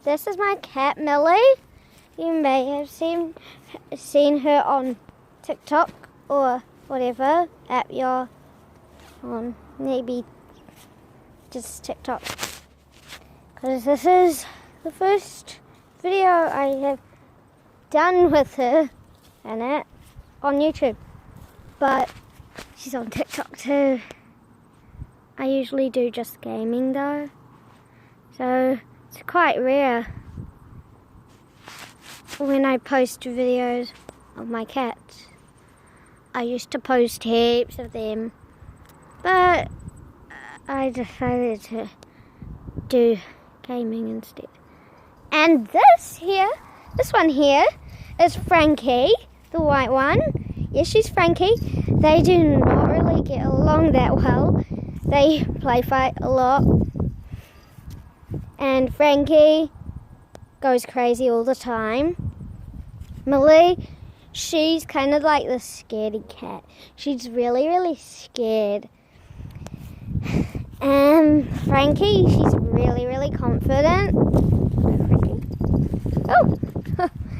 this is my cat Millie. You may have seen her on TikTok or whatever app you're on. Maybe just TikTok. Because this is the first video I have done with her and it on YouTube. But she's on TikTok too. I usually do just gaming though. So it's quite rare when I post videos of my cats. I used to post heaps of them, but I decided to do gaming instead. And this one here is Frankie, the white one. Yes, she's Frankie. They do not really get along that well. They play fight a lot. And Frankie goes crazy all the time. Millie, she's kind of like the scaredy cat. She's really, really scared. And Frankie, she's really, really confident. Oh,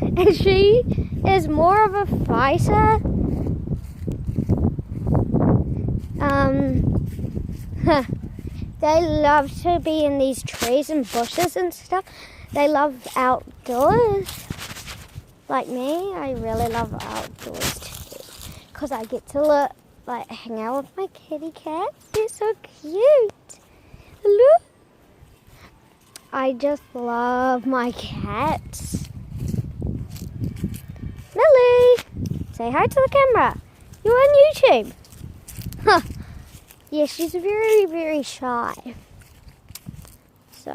and she is more of a fighter. They love to be in these trees and bushes and stuff. They love outdoors. Like me, I really love outdoors too. Because I get to hang out with my kitty cats. They're so cute. Look. I just love my cats. Millie, say hi to the camera. You're on YouTube. Huh. Yeah, she's very, very shy. So,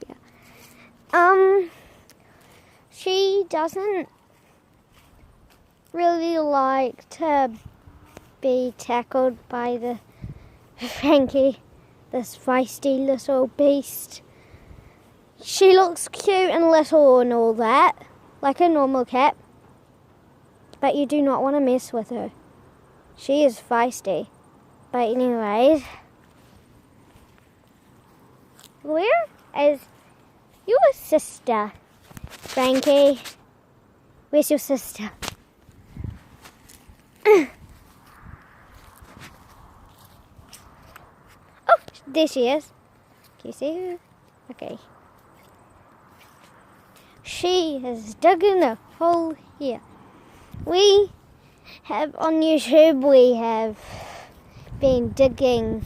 yeah. She doesn't really like to be tackled by the Frankie, this feisty little beast. She looks cute and little and all that, like a normal cat. But you do not want to mess with her. She is feisty. But anyways, where is your sister, Frankie? Where's your sister? Oh, there she is. Can you see her? Okay. She has dug in a hole here. We have on YouTube, we have been digging,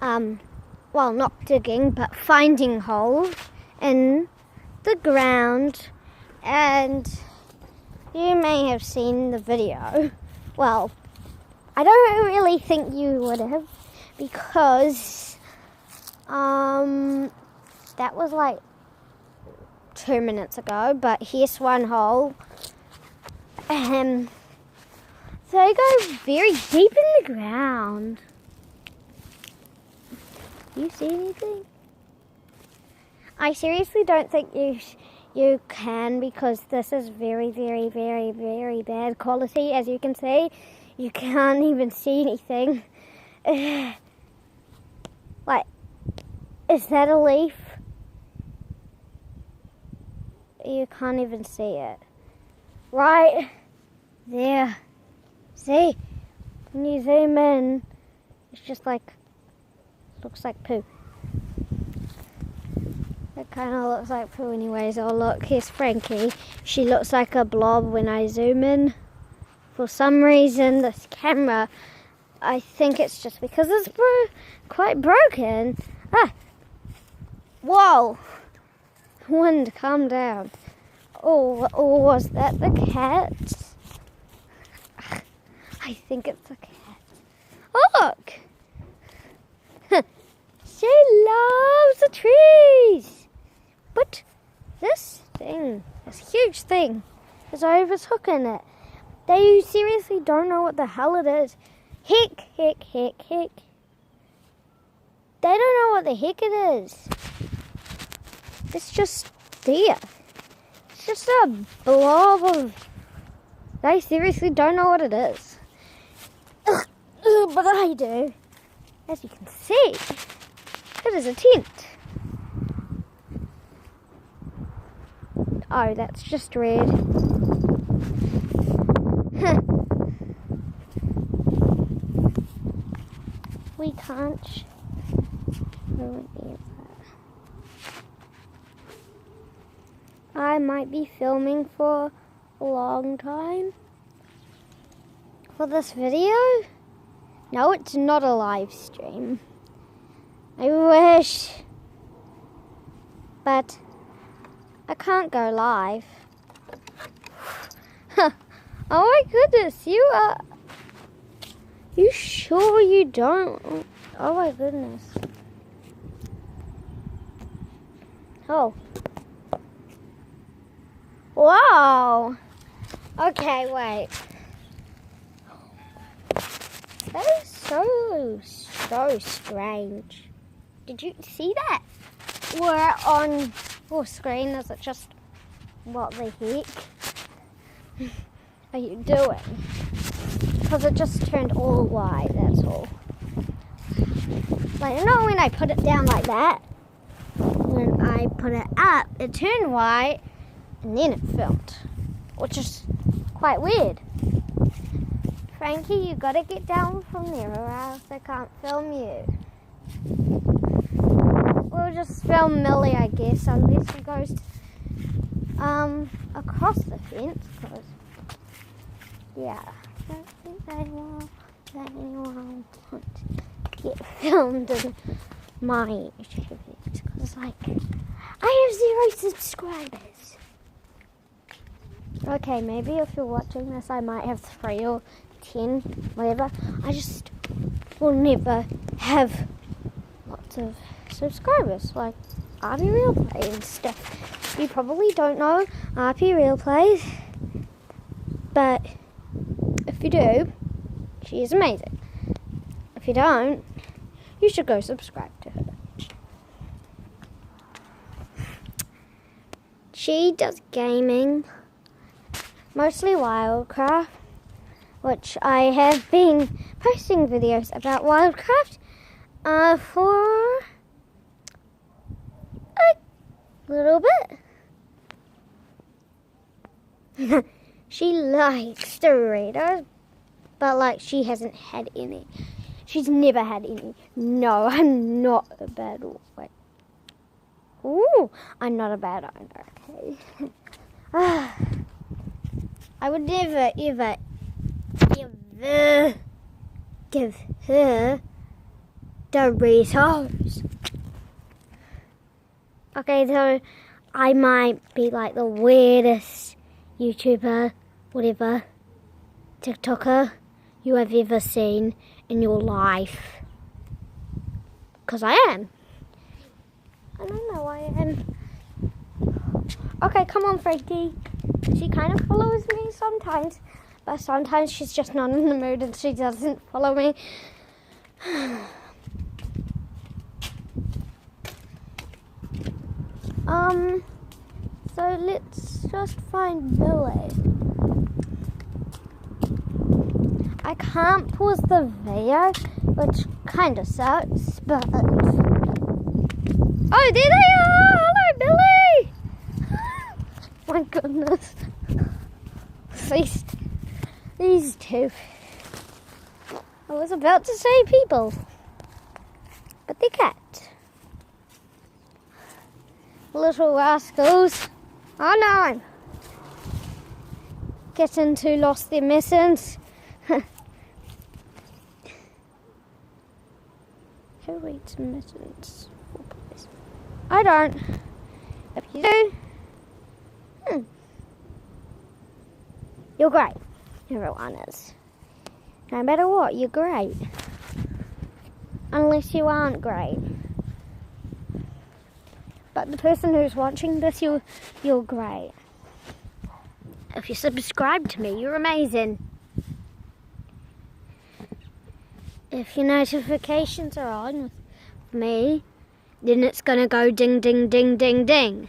well, not digging, but finding holes in the ground, and you may have seen the video. Well, I don't really think you would have, because that was like 2 minutes ago, but here's one hole. They go very deep in the ground. Do you see anything? I seriously don't think you can, because this is very, very, very, very bad quality. As you can see, you can't even see anything. Like, is that a leaf? You can't even see it. Right there. See? When you zoom in, it's just like, looks like poo. It kind of looks like poo anyways. Oh look, here's Frankie. She looks like a blob when I zoom in. For some reason, this camera, I think it's just because it's quite broken. Ah! Whoa! Wind, calm down. Oh, was that the cat? I think it's a cat. Oh, look! She loves the trees! But this thing, this huge thing, is overtaken it. They seriously don't know what the hell it is. Heck. They don't know what the heck it is. It's just there. It's just a blob of... They seriously don't know what it is. But I do. As you can see, it is a tent. Oh, that's just red. We can't ruin it. I might be filming for a long time for this video. No, it's not a live stream. I wish. But I can't go live. Oh my goodness, you sure you don't? Oh my goodness. Oh. Wow. Okay, wait. That is so strange. Did you see that? We're on full screen. Is it just what the heck are you doing? Because it just turned all white, that's all. Like, you know when I put it down like that? When I put it up, it turned white and then it filmed. Which is quite weird. Frankie, you gotta get down from there or else I can't film you. We'll just film Millie, I guess, unless he goes across the fence, because, yeah, I don't think they will let anyone get filmed in my YouTube videos, because, like, I have 0 subscribers. Okay, maybe if you're watching this, I might have 3 or 10, whatever. I just will never have lots of subscribers, like RP Real Play and stuff. You probably don't know RP Real Play, but if you do, she is amazing. If you don't, you should go subscribe to her. She does gaming, mostly Wildcraft, which I have been posting videos about Wildcraft for a little bit. She likes Doritos, but like she hasn't had any. She's never had any. No, I'm not a bad wait. Ooh, I'm not a bad owner, okay? I would never, ever give her Doritos. Okay, so I might be like the weirdest YouTuber, whatever, TikToker you have ever seen in your life. Because I am. I don't know I am. Okay, come on, Frankie. She kind of follows me sometimes, but sometimes she's just not in the mood and she doesn't follow me. So let's just find Millie. I can't pause the video, which kind of sucks, but... Oh, there they are! Hello, Millie! My goodness. These two. I was about to say people, but they're cat. Little rascals. Oh no! Getting too lost their missings. Who reads mittens? I don't. If you do, you're great. Everyone is. No matter what, you're great. Unless you aren't great. But the person who's watching this, you're great. If you subscribe to me, you're amazing. If your notifications are on with me, then it's going to go ding, ding, ding, ding, ding.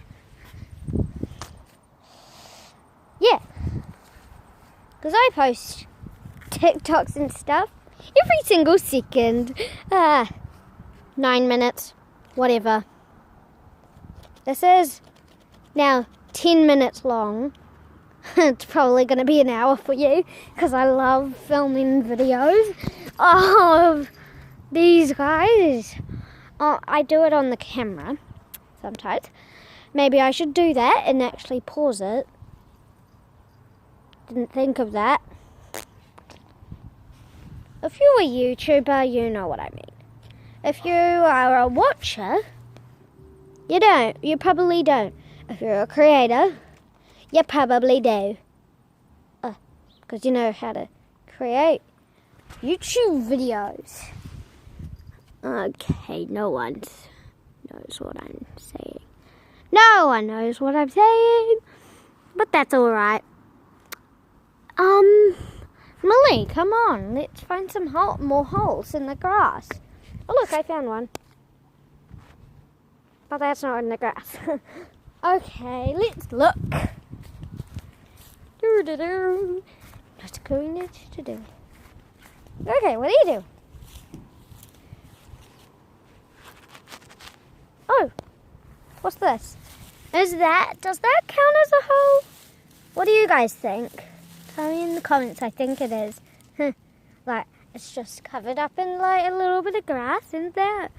Yeah. Because I post TikToks and stuff every single second. 9 minutes, whatever. This is now 10 minutes long. It's probably going to be an hour for you because I love filming videos of these guys. I do it on the camera sometimes. Maybe I should do that and actually pause it. Didn't think of that. If you're a YouTuber, you know what I mean. If you are a watcher, you don't. You probably don't. If you're a creator, you probably do. Because you know how to create YouTube videos. Okay, no one knows what I'm saying. No one knows what I'm saying. But that's alright. Millie, come on. Let's find some more holes in the grass. Oh, look, I found one. But that's not in the grass. Okay, let's look. What's going to do? Okay, what do you do? Oh, what's this? Does that count as a hole? What do you guys think? Tell me in the comments. I think it is. Like, it's just covered up in like a little bit of grass, isn't there?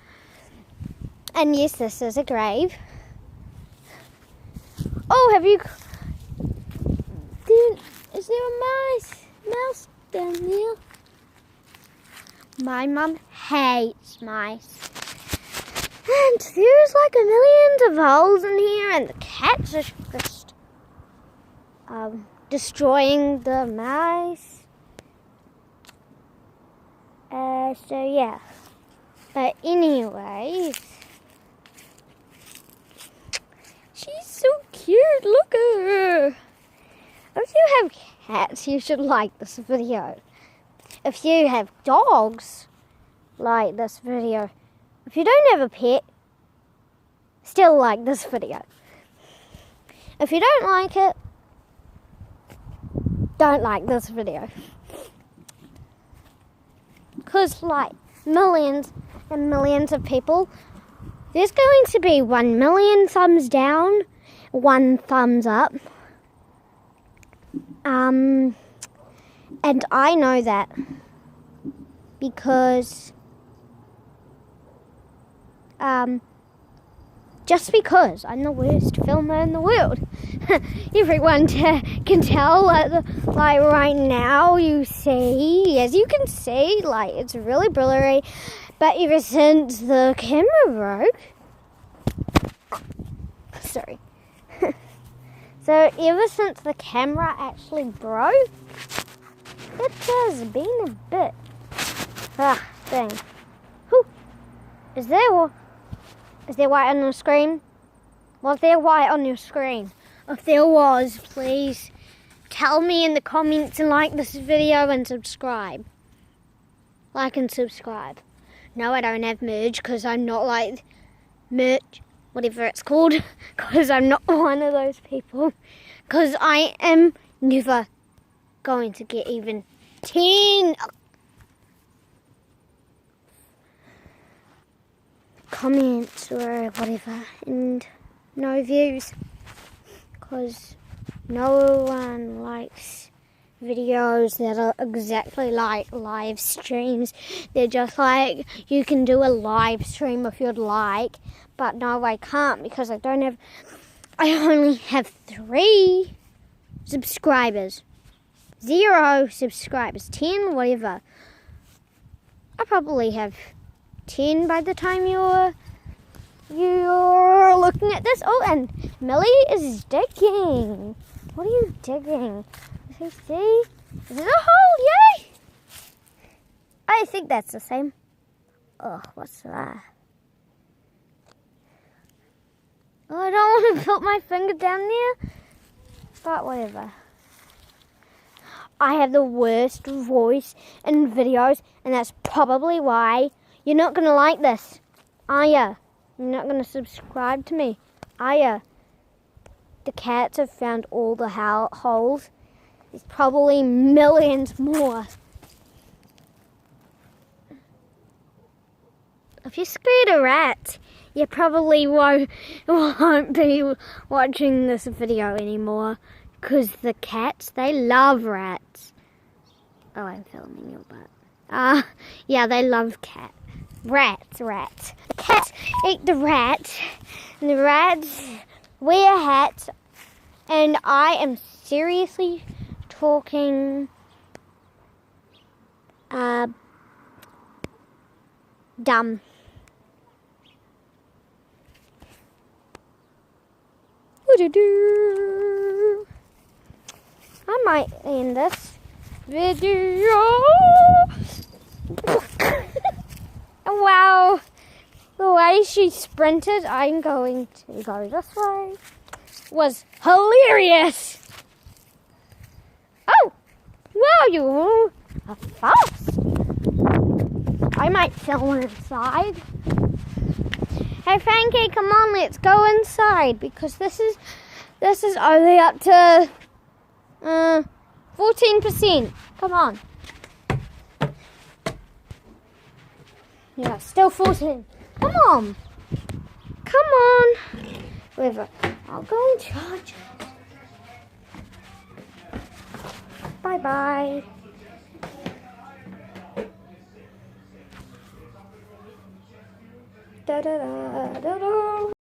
And yes, this is a grave. Oh, have you... Is there a mouse down there? My mum hates mice. And there's like a million of holes in here, and the cats are just destroying the mice. So yeah. But anyways, she's so cute. Look at her. If you have cats, you should like this video. If you have dogs, like this video. If you don't have a pet, still like this video. If you don't like it, don't like this video. Because like millions and millions of people, there's going to be 1 million thumbs down, 1 thumbs up. And I know that because just because I'm the worst filmer in the world. Everyone can tell, like right now, as you can see, like it's really blurry, but ever since the camera broke, sorry, so ever since the camera actually broke, it has been a bit, dang, whew. Is there white on the screen? Was there white on your screen? If there was, please tell me in the comments and like this video and subscribe. Like and subscribe. No, I don't have merch because I'm not like merch, whatever it's called, because I'm not one of those people. Because I am never going to get even 10 comments or whatever and no views, because no one likes videos that are exactly like live streams. They're just like, you can do a live stream if you'd like, but no, I can't because I only have 3 subscribers, 0 subscribers, 10, whatever. I probably have 10 by the time you're looking at this. Oh, and Millie is digging. What are you digging? Does he see? Is it a hole? Yay! I think that's the same. Oh, what's that? Oh, I don't want to put my finger down there. But whatever. I have the worst voice in videos, and that's probably why you're not going to like this, are ya? You're not going to subscribe to me, are ya? The cats have found all the holes. There's probably millions more. If if you're scared of rats, you probably won't be watching this video anymore. Because the cats, they love rats. Oh, I'm filming your butt. Yeah, they love rats. The cats eat the rats, and the rats wear hats, and I am seriously talking dumb. I might end this video. Wow, the way she sprinted, I'm going to go this way, was hilarious. Oh, wow, you are fast. I might film inside. Hey Frankie, come on, let's go inside because this is only up to 14%. Come on. Yeah, still 14. Come on. Come on. Whatever. I'll go and charge it. Bye-bye. Da da da da da.